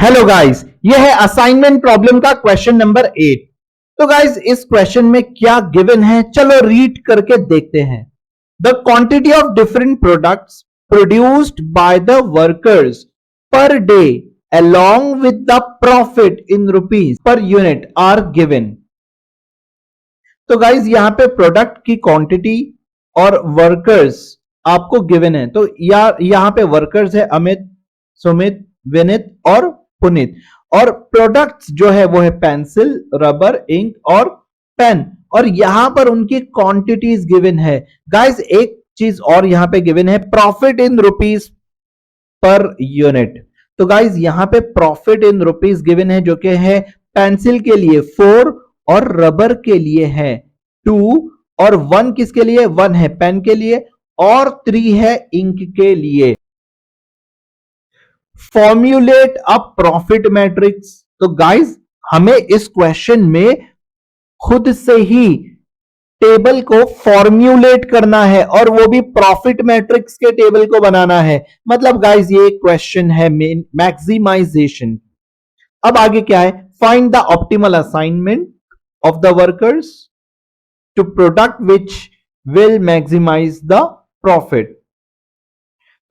Hello guys, ये है assignment problem का क्वेश्चन नंबर 8। तो गाइस इस क्वेश्चन में क्या गिवन है, चलो रीड करके देखते हैं। The quantity of different products produced by the workers per day along with the profit in rupees per unit are given। तो गाइस यहां पे प्रोडक्ट की क्वांटिटी और वर्कर्स आपको गिवन है। तो यहां पे वर्कर्स है अमित, सुमित, विनित और पुनीत, और प्रोडक्ट्स जो है वो है पेंसिल, रबर, इंक और पेन, और यहां पर उनकी क्वांटिटीज गिवन है। गाइस एक चीज और यहां पे गिवन है, profit in rupees per unit. तो गाइस यहां पे प्रॉफिट इन रुपीस गिवन है, जो कि है पेंसिल के लिए 4 और रबर के लिए है 2, और 1 किसके लिए, 1 है पेन के लिए और 3 है इंक के लिए। फॉर्म्यूलेट अ प्रॉफिट मैट्रिक्स। तो गाइस हमें इस क्वेश्चन में खुद से ही टेबल को फॉर्म्यूलेट करना है, और वो भी प्रॉफिट मैट्रिक्स के टेबल को बनाना है। मतलब गाइस ये क्वेश्चन है मैक्सिमाइजेशन। अब आगे क्या है, find the optimal assignment of the workers to product which will maximise the profit.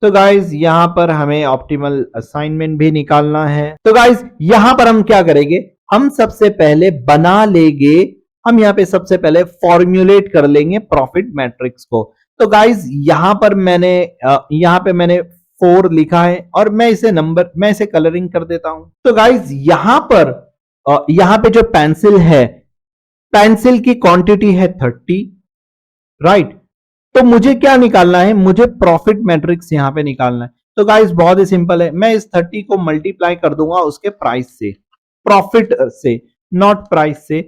तो गाइज यहां पर हमें ऑप्टिमल असाइनमेंट भी निकालना है। तो गाइज यहां पर हम क्या करेंगे, हम सबसे पहले बना लेंगे, हम यहां पे सबसे पहले फॉर्म्यूलेट कर लेंगे प्रॉफिट मैट्रिक्स को। तो गाइज यहां पे मैंने 4 लिखा है, और मैं इसे कलरिंग कर देता हूं। तो गाइज यहां पे जो पेंसिल है, पेंसिल की क्वांटिटी है 30, राइट। तो मुझे क्या निकालना है, मुझे प्रॉफिट मैट्रिक्स यहां पे निकालना है। तो गाइस बहुत ही सिंपल है, मैं इस 30 को मल्टीप्लाई कर दूंगा उसके प्राइस से, प्रॉफिट से, नॉट प्राइस से।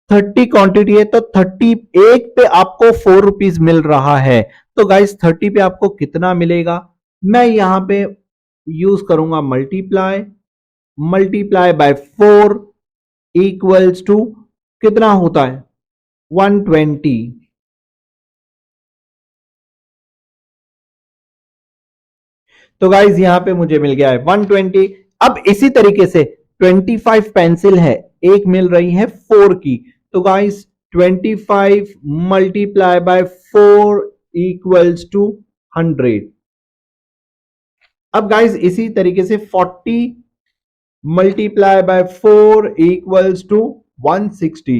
30 क्वांटिटी है तो 30 एक पे आपको 4 रुपीज मिल रहा है। तो गाइस 30 पे आपको कितना मिलेगा, मैं यहां पे यूज करूंगा multiply, multiply by 4 equals to कितना होता है 120। तो गाइज यहां पे मुझे मिल गया है 120। अब इसी तरीके से 25 पेंसिल है, एक मिल रही है 4 की। तो guys 25 multiply by 4 equals to 100। अब गाइज इसी तरीके से 40 मल्टीप्लाई बाय 4 इक्वल्स टू 160,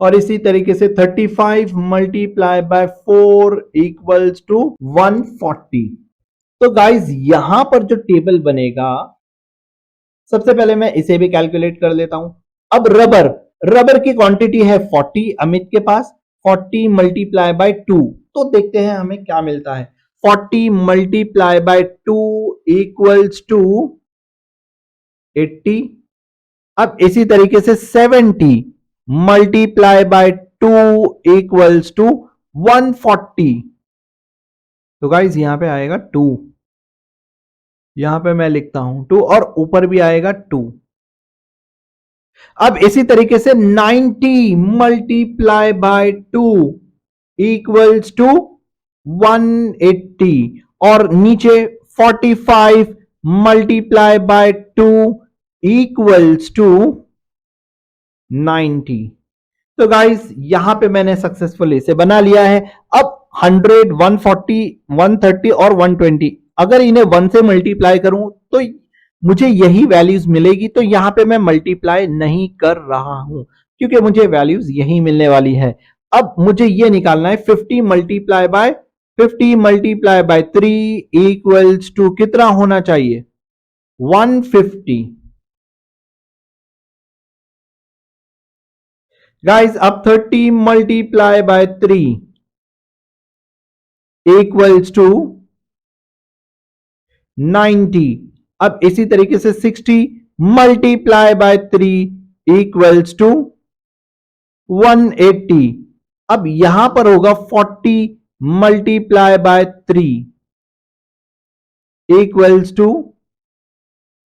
और इसी तरीके से 35 मल्टीप्लाई बाय 4 इक्वल्स टू 140। तो गाइज यहां पर जो टेबल बनेगा, सबसे पहले मैं इसे भी कैलकुलेट कर लेता हूं। अब रबर की क्वांटिटी है 40 अमित के पास, 40 मल्टीप्लाई बाय 2, तो देखते हैं हमें क्या मिलता है। 40 मल्टीप्लाई बाय 2 इक्वल्स टू 80। अब इसी तरीके से 70 मल्टीप्लाई बाय 2 इक्वल्स टू 140। तो गाइज यहां पे आएगा 2, यहां पे मैं लिखता हूं 2, और ऊपर भी आएगा 2। अब इसी तरीके से 90 मल्टीप्लाई बाय 2 इक्वल्स टू 180, और नीचे 45 मल्टीप्लाई बाय 2 इक्वल्स टू 90। तो गाइस यहां पे मैंने सक्सेसफुली इसे बना लिया है। अब 100, 140, 130 और 120, अगर इन्हें 1 से मल्टीप्लाई करूं तो मुझे यही वैल्यूज मिलेगी। तो यहां पे मैं मल्टीप्लाई नहीं कर रहा हूं, क्योंकि मुझे वैल्यूज यही मिलने वाली है। अब मुझे यह निकालना है 50 मल्टीप्लाई बाय 3 इक्वल्स टू कितना होना चाहिए 150। गाइस अब 30 मल्टीप्लाई बाय 3 इक्वल्स टू 90। अब इसी तरीके से 60 मल्टीप्लाई बाय 3 इक्वल्स टू 180। अब यहां पर होगा 40 मल्टीप्लाई बाय 3 इक्वल्स टू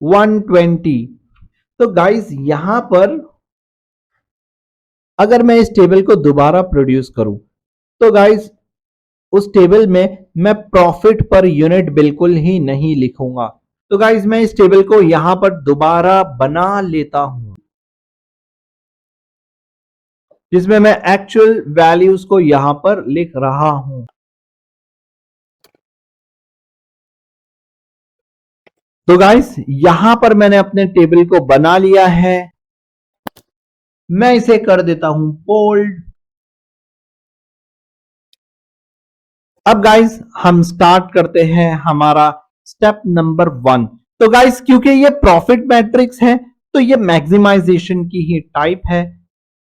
120। तो गाइस यहां पर अगर मैं इस टेबल को दोबारा प्रोड्यूस करूं, तो गाइस उस टेबल में मैं प्रॉफिट पर यूनिट बिल्कुल ही नहीं लिखूंगा। तो गाइज मैं इस टेबल को यहां पर दोबारा बना लेता हूं, जिसमें मैं एक्चुअल वैल्यूज को यहां पर लिख रहा हूं। तो गाइस यहां पर मैंने अपने टेबल को बना लिया है, मैं इसे कर देता हूं बोल्ड। अब गाइस हम स्टार्ट करते हैं हमारा स्टेप नंबर 1। तो गाइस क्योंकि ये प्रॉफिट मैट्रिक्स है तो ये मैक्सिमाइजेशन की ही टाइप है।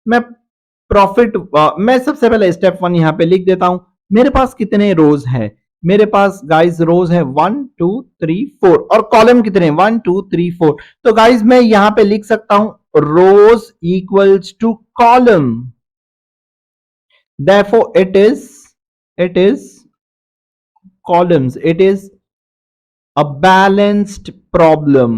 मैं प्रॉफिट मैं सबसे पहले स्टेप 1 यहां पे लिख देता हूं। मेरे पास कितने रोज है? मेरे पास गाइस रोज है 1 2 3 4 और कॉलम कितने 1 2 3 4। तो गाइस मैं यहां पे लिख सकता हूं rows equals to column, therefore it is columns, it is a balanced problem।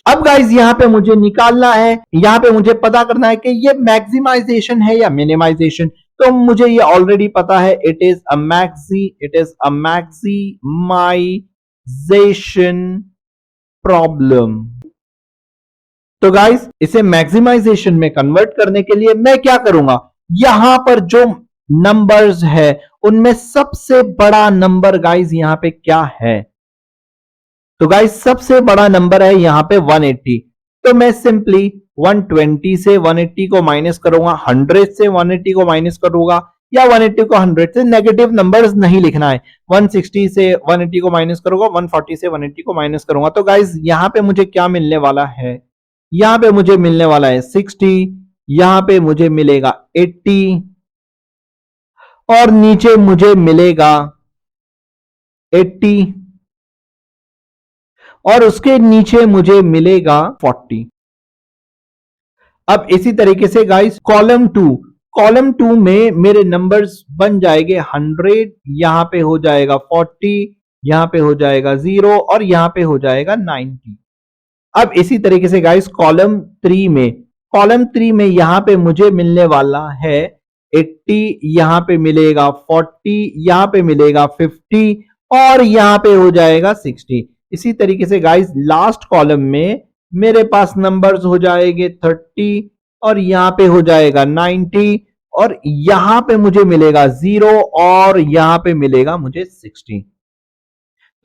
अब गाइस यहां पे मुझे निकालना है, यहां पे मुझे पता करना है कि ये मैक्सिमाइजेशन है या मिनिमाइजेशन। तो मुझे ये ऑलरेडी पता है, it is a maximisation problem. तो गाइस इसे मैक्सिमाइजेशन में कन्वर्ट करने के लिए मैं क्या करूंगा, यहां पर जो नंबर्स है उनमें सबसे बड़ा नंबर गाइस यहां पे क्या है? तो गाइस सबसे बड़ा नंबर है यहां पे 180। तो मैं सिंपली 120 से 180 को माइनस करूंगा, 100 से 180 को माइनस करूंगा, या 180 को 100 से, नेगेटिव नंबर्स नहीं लिखना है। 160 से 180 को माइनस करूंगा, 140 से 180 को माइनस करूंगा। तो गाइस यहां पे मुझे क्या मिलने वाला है? यहां पे मुझे मिलने वाला है 60, यहां पे मुझे मिलेगा 80 और नीचे मुझे मिलेगा 80 और उसके नीचे मुझे मिलेगा 40। अब इसी तरीके से गाइस कॉलम टू में मेरे नंबर्स बन जाएंगे 100, यहां पे हो जाएगा 40, यहां पे हो जाएगा 0 और यहां पे हो जाएगा 90। अब इसी तरीके से गाइस कॉलम थ्री में यहां पे मुझे मिलने वाला है 80, यहां पे मिलेगा 40, यहां पे मिलेगा 50 और यहां पे हो जाएगा 60। इसी तरीके से गाइस लास्ट कॉलम में मेरे पास नंबर्स हो जाएंगे 30 और यहां पे हो जाएगा 90 और यहां पे मुझे मिलेगा 0 और यहां पे मिलेगा मुझे 60।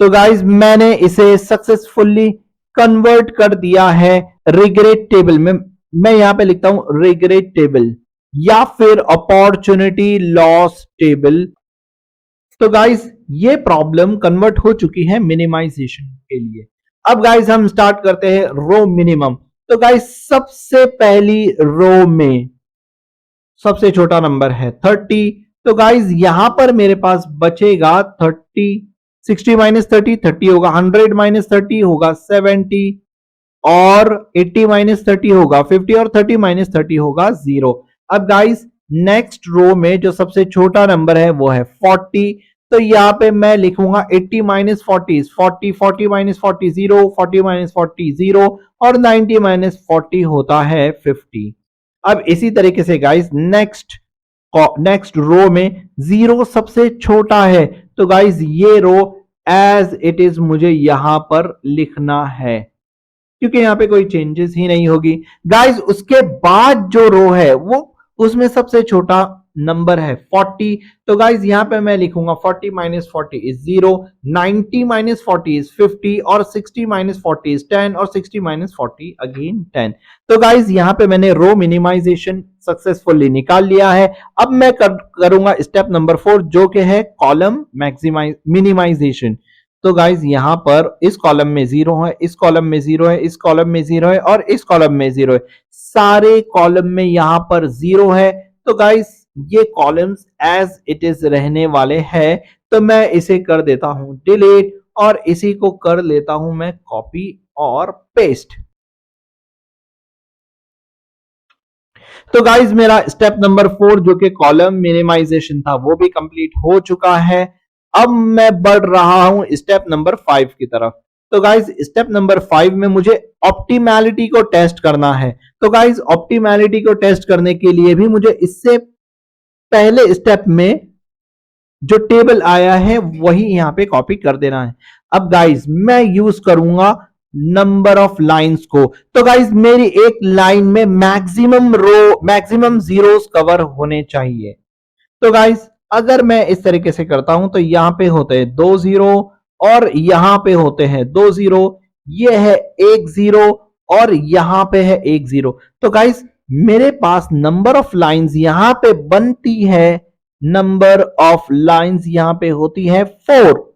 तो गाइज मैंने इसे सक्सेसफुली कन्वर्ट कर दिया है रिग्रेट टेबल में। मैं यहां पे लिखता हूं रिग्रेट टेबल या फिर अपॉर्चुनिटी लॉस टेबल। तो गाइज ये प्रॉब्लम कन्वर्ट हो चुकी है मिनिमाइजेशन के लिए। अब गाइज हम स्टार्ट करते हैं रो मिनिमम। तो गाइज सबसे पहली रो में सबसे छोटा नंबर है 30। तो गाइज यहां पर मेरे पास बचेगा 30, 60 माइनस 30 30 होगा, 100 माइनस 30 होगा 70 और 80 माइनस 30 होगा 50 और 30 माइनस 30 होगा 0। अब गाइस नेक्स्ट रो में जो सबसे छोटा नंबर है वो है 40। तो यहां पे मैं लिखूंगा 80 माइनस 40 40, 40 माइनस 40 0, 40 माइनस 40 0 और 90 माइनस 40 होता है 50। अब इसी तरीके से गाइस नेक्स्ट रो में 0 सबसे छोटा है। तो गाइस ये रो एज इट इज मुझे यहां पर लिखना है क्योंकि यहां पे कोई चेंजेस ही नहीं होगी। गाइस उसके बाद जो रो है वो उसमें सबसे छोटा नंबर है 40। तो गाइस यहां पे मैं लिखूंगा 40 माइनस 40 इज 0, 90 माइनस 40 इज 50 और 60 माइनस 40 इज 10 और 60 माइनस 40 अगेन 10। तो गाइस यहां पे मैंने रो मिनिमाइजेशन सक्सेसफुली निकाल लिया है। अब मैं करूंगा स्टेप नंबर 4 जो कि है कॉलम मिनिमाइजेशन। तो गाइज यहां पर इस कॉलम में 0 है, इस कॉलम में 0 है, इस कॉलम में 0 है और इस कॉलम में 0 है, सारे कॉलम में यहां पर 0 है। तो गाइज ये कॉलम्स एज इट इज रहने वाले हैं। तो मैं इसे कर देता हूं डिलीट और इसी को कर लेता हूं मैं कॉपी और पेस्ट। तो गाइज मेरा स्टेप नंबर 4 जो कि कॉलम मिनिमाइजेशन था वो भी कंप्लीट हो चुका है। अब मैं बढ़ रहा हूं स्टेप नंबर 5 की तरफ। तो गाइज स्टेप नंबर 5 में मुझे ऑप्टिमैलिटी को टेस्ट करना है। तो गाइज ऑप्टिमैलिटी को टेस्ट करने के लिए भी मुझे इससे पहले स्टेप में जो टेबल आया है वही यहां पे कॉपी कर देना है। अब गाइज मैं यूज करूंगा नंबर ऑफ लाइंस को। तो गाइज मेरी एक लाइन में मैक्सिमम जीरोस कवर होने चाहिए। तो गाइज अगर मैं इस तरीके से करता हूं तो यहां पे होते हैं 2 जीरो और यहां पे होते हैं 2 जीरो, ये है 1 जीरो और यहां पे है 1 जीरो। तो गाइज मेरे पास नंबर ऑफ लाइंस यहां पे बनती है, नंबर ऑफ लाइंस यहां पे होती है 4।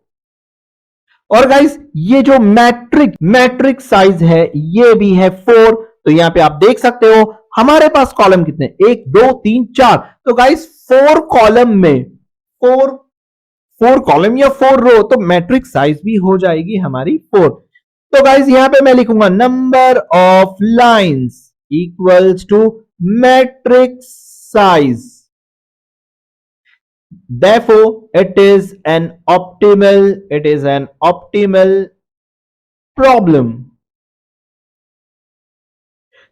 और गाइस ये जो मैट्रिक साइज है ये भी है 4। तो यहां पे आप देख सकते हो हमारे पास कॉलम कितने, 1 2 3 4। तो गाइस 4 कॉलम में 4 कॉलम या 4 रो, तो मैट्रिक साइज भी हो जाएगी हमारी 4। तो गाइस यहां पे मैं लिखूंगा number of lines equals to matrix size, therefore it is an optimal problem।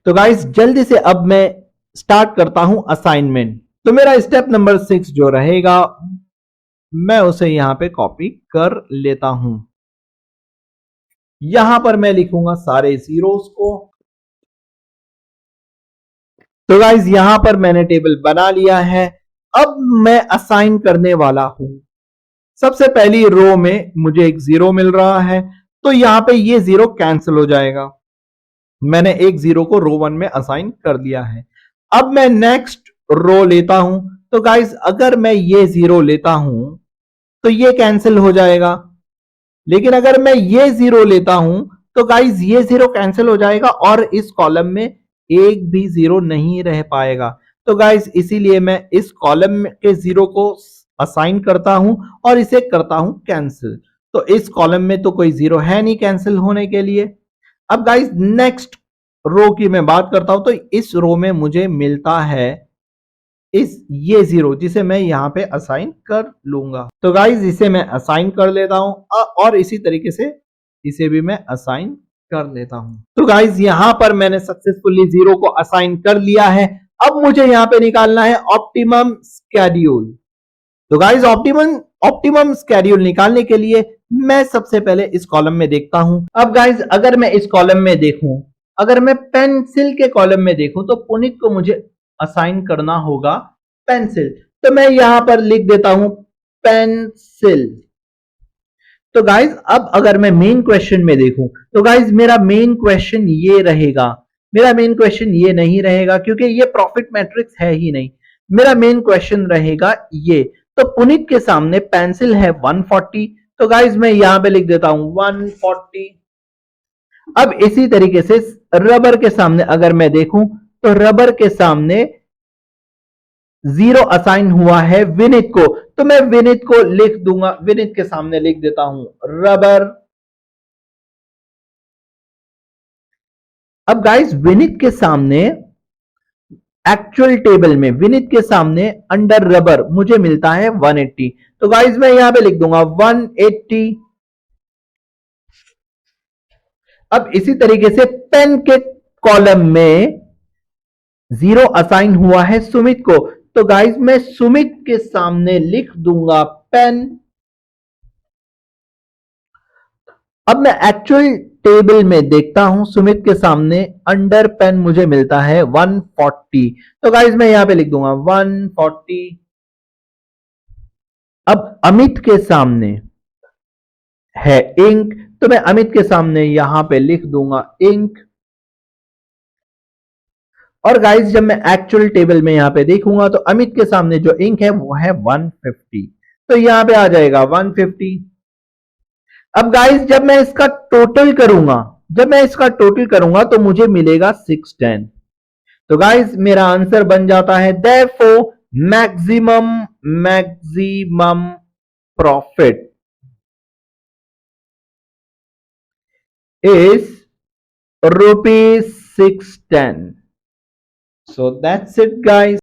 तो गाइस जल्दी से अब मैं स्टार्ट करता हूं असाइनमेंट। तो मेरा स्टेप नंबर 6 जो रहेगा मैं उसे यहां पे कॉपी कर लेता हूं। यहां पर मैं लिखूंगा सारे जीरोस को। तो गाइस यहां पर मैंने टेबल बना लिया है। अब मैं असाइन करने वाला हूं। सबसे पहली रो में मुझे एक जीरो मिल रहा है, तो यहां पे ये जीरो कैंसिल हो जाएगा। मैंने एक जीरो को रो 1 में असाइन कर दिया है। अब मैं नेक्स्ट रो लेता हूं। तो गाइस अगर मैं ये जीरो लेता हूं तो ये कैंसिल हो जाएगा, लेकिन अगर मैं ये जीरो लेता हूं तो गाइस ये जीरो कैंसिल हो जाएगा और इस कॉलम में एक भी जीरो नहीं रह पाएगा। तो गाइस इसीलिए मैं इस कॉलम के जीरो को असाइन करता हूं और इसे करता हूं कैंसिल। तो इस कॉलम में तो कोई जीरो है नहीं कैंसिल होने के लिए। अब गाइस नेक्स्ट रो की मैं बात करता हूं, तो इस रो में मुझे मिलता है ये जीरो, जिसे मैं यहां पे असाइन कर लूंगा। तो गाइस इसे मैं असाइन कर लेता हूं और इसी तरीके से इसे भी मैं असाइन कर लेता हूं। तो गाइस यहां पर मैंने सक्सेसफुली जीरो को असाइन कर लिया है। अब मुझे यहां पे निकालना है ऑप्टिमम स्केड्यूल। तो गाइस ऑप्टिमम स्केड्यूल निकालने के लिए मैं सबसे पहले इस कॉलम में देखता हूं। अब गाइस अगर मैं इस कॉलम में देखूं, अगर मैं पेंसिल के कॉलम में देखूं तो पुनीत को मुझे असाइन करना होगा पेंसिल। तो मैं यहां पर लिख देता हूं पेंसिल। तो गाइस अब अगर मैं मेन क्वेश्चन में देखूं तो गाइस मेरा मेन क्वेश्चन ये रहेगा, मेरा मेन क्वेश्चन ये नहीं रहेगा क्योंकि ये प्रॉफिट मैट्रिक्स है ही नहीं। मेरा मेन क्वेश्चन रहेगा ये। तो पुनीत के सामने पेंसिल है 140, तो गाइस मैं यहां पे लिख देता हूं 140। अब इसी तरीके से रबर के सामने अगर मैं देखूं तो रबर के सामने जीरो असाइन हुआ है विनीत को, तो मैं विनीत को लिख दूंगा, विनीत के सामने लिख देता हूं रबर। अब गाइस विनीत के सामने एक्चुअल टेबल में विनीत के सामने अंडर रबर मुझे मिलता है 180, तो गाइस मैं यहां पे लिख दूंगा 180। अब इसी तरीके से पेन के कॉलम में जीरो असाइन हुआ है सुमित को, तो गाइस मैं सुमित के सामने लिख दूंगा पेन। अब मैं एक्चुअल टेबल में देखता हूं सुमित के सामने अंडर पेन मुझे मिलता है 140, तो गाइस मैं यहां पे लिख दूंगा 140। अब अमित के सामने है इंक, तो मैं अमित के सामने यहां पे लिख दूंगा इंक। और गाइस जब मैं एक्चुअल टेबल में यहां पे देखूंगा तो अमित के सामने जो इंक है वो है 150, तो यहां पे आ जाएगा 150। अब गाइस जब मैं इसका टोटल करूंगा तो मुझे मिलेगा 610। तो गाइस मेरा आंसर बन जाता है therefore maximum profit is rupees 610। So that's it guys।